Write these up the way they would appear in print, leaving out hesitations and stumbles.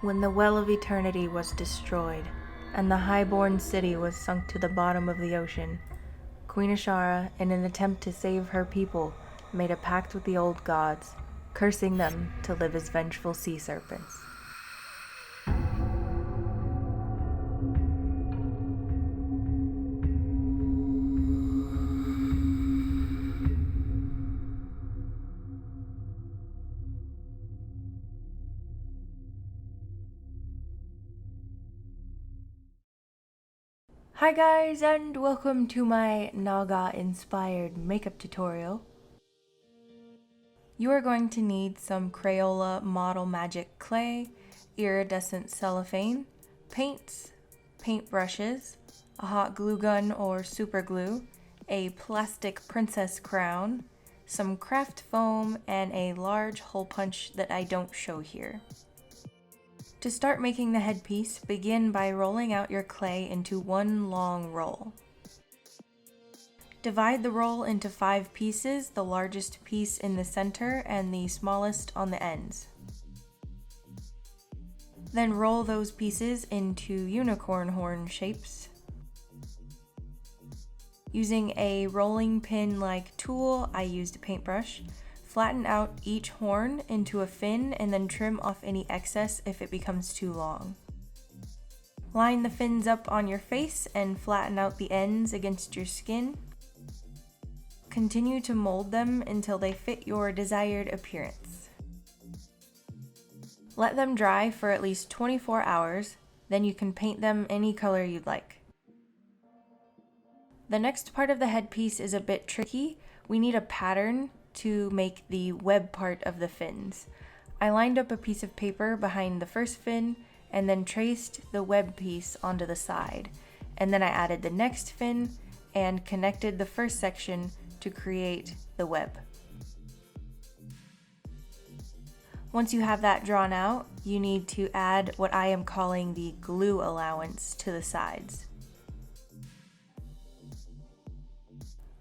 When the Well of Eternity was destroyed, and the highborn city was sunk to the bottom of the ocean, Queen Ashara, in an attempt to save her people, made a pact with the old gods, cursing them to live as vengeful sea serpents. Hi guys, and welcome to my Naga-inspired makeup tutorial. You are going to need some Crayola Model Magic clay, iridescent cellophane, paints, paintbrushes, a hot glue gun or super glue, a plastic princess crown, some craft foam, and a large hole punch that I don't show here. To start making the headpiece, begin by rolling out your clay into one long roll. Divide the roll into 5 pieces, the largest piece in the center and the smallest on the ends. Then roll those pieces into unicorn horn shapes. Using a rolling pin-like tool, I used a paintbrush. Flatten out each horn into a fin and then trim off any excess if it becomes too long. Line the fins up on your face and flatten out the ends against your skin. Continue to mold them until they fit your desired appearance. Let them dry for at least 24 hours, then you can paint them any color you'd like. The next part of the headpiece is a bit tricky. We need a pattern to make the web part of the fins. I lined up a piece of paper behind the first fin and then traced the web piece onto the side. And then I added the next fin and connected the first section to create the web. Once you have that drawn out, you need to add what I am calling the glue allowance to the sides.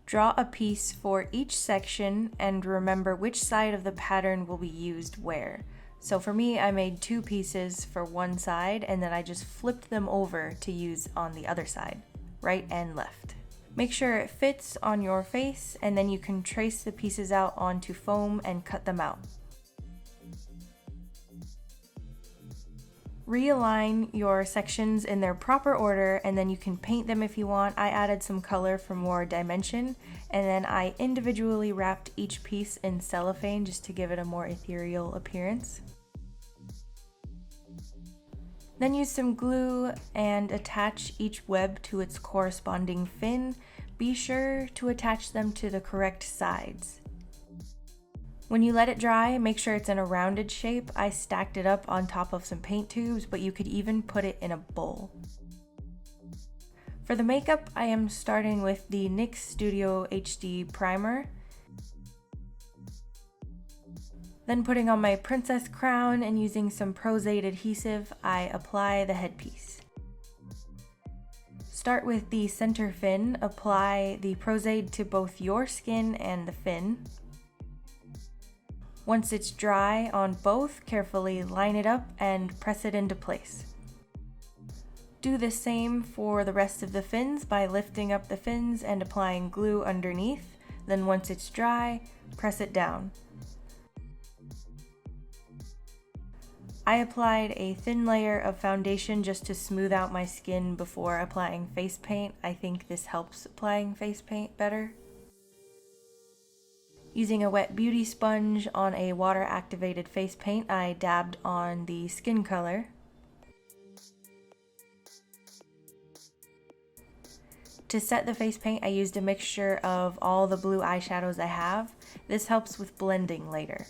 Draw a piece for each section and remember which side of the pattern will be used where. So for me, I made 2 pieces for one side and then I just flipped them over to use on the other side, right and left. Make sure it fits on your face and then you can trace the pieces out onto foam and cut them out. Realign your sections in their proper order and then you can paint them if you want. I added some color for more dimension and then I individually wrapped each piece in cellophane just to give it a more ethereal appearance. Then use some glue and attach each web to its corresponding fin. Be sure to attach them to the correct sides. When you let it dry, make sure it's in a rounded shape. I stacked it up on top of some paint tubes, but you could even put it in a bowl. For the makeup, I am starting with the NYX Studio HD Primer. Then putting on my princess crown and using some Prozade adhesive, I apply the headpiece. Start with the center fin, apply the Prozade to both your skin and the fin. Once it's dry on both, carefully line it up and press it into place. Do the same for the rest of the fins by lifting up the fins and applying glue underneath. Then once it's dry, press it down. I applied a thin layer of foundation just to smooth out my skin before applying face paint. I think this helps applying face paint better. Using a wet beauty sponge on a water-activated face paint, I dabbed on the skin color. To set the face paint, I used a mixture of all the blue eyeshadows I have. This helps with blending later.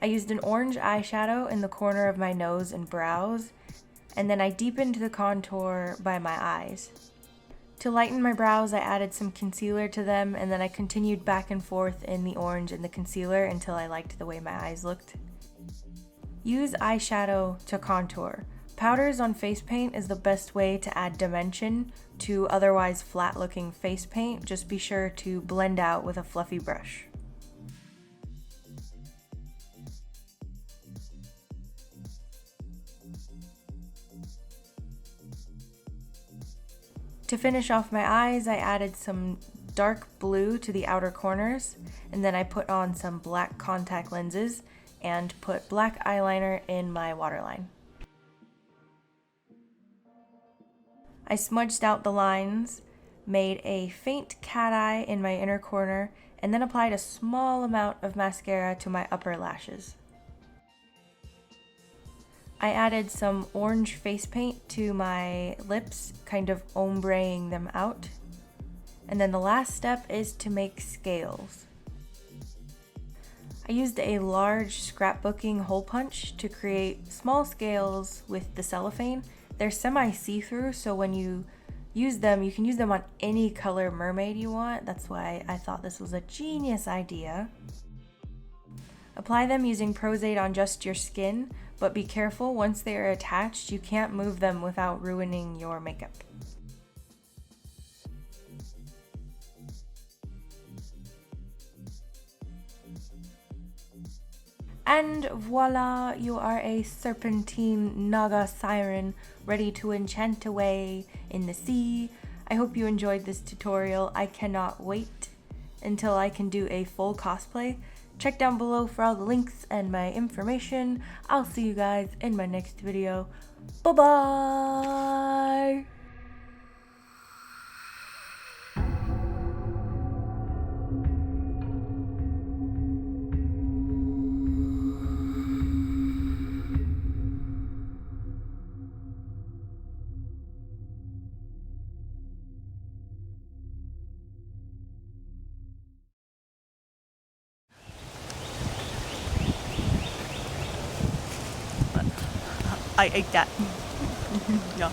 I used an orange eyeshadow in the corner of my nose and brows, and then I deepened the contour by my eyes. To lighten my brows, I added some concealer to them, and then I continued back and forth in the orange and the concealer until I liked the way my eyes looked. Use eyeshadow to contour. Powders on face paint is the best way to add dimension to otherwise flat-looking face paint. Just be sure to blend out with a fluffy brush. To finish off my eyes, I added some dark blue to the outer corners, and then I put on some black contact lenses and put black eyeliner in my waterline. I smudged out the lines, made a faint cat eye in my inner corner, and then applied a small amount of mascara to my upper lashes. I added some orange face paint to my lips, kind of ombreing them out. And then the last step is to make scales. I used a large scrapbooking hole punch to create small scales with the cellophane. They're semi-see-through, so when you use them, you can use them on any color mermaid you want. That's why I thought this was a genius idea. Apply them using Prozade on just your skin, but be careful, once they are attached, you can't move them without ruining your makeup. And voila, you are a serpentine Naga Siren ready to enchant away in the sea. I hope you enjoyed this tutorial. I cannot wait until I can do a full cosplay. Check down below for all the links and my information. I'll see you guys in my next video. Bye-bye! I ate that. Yeah.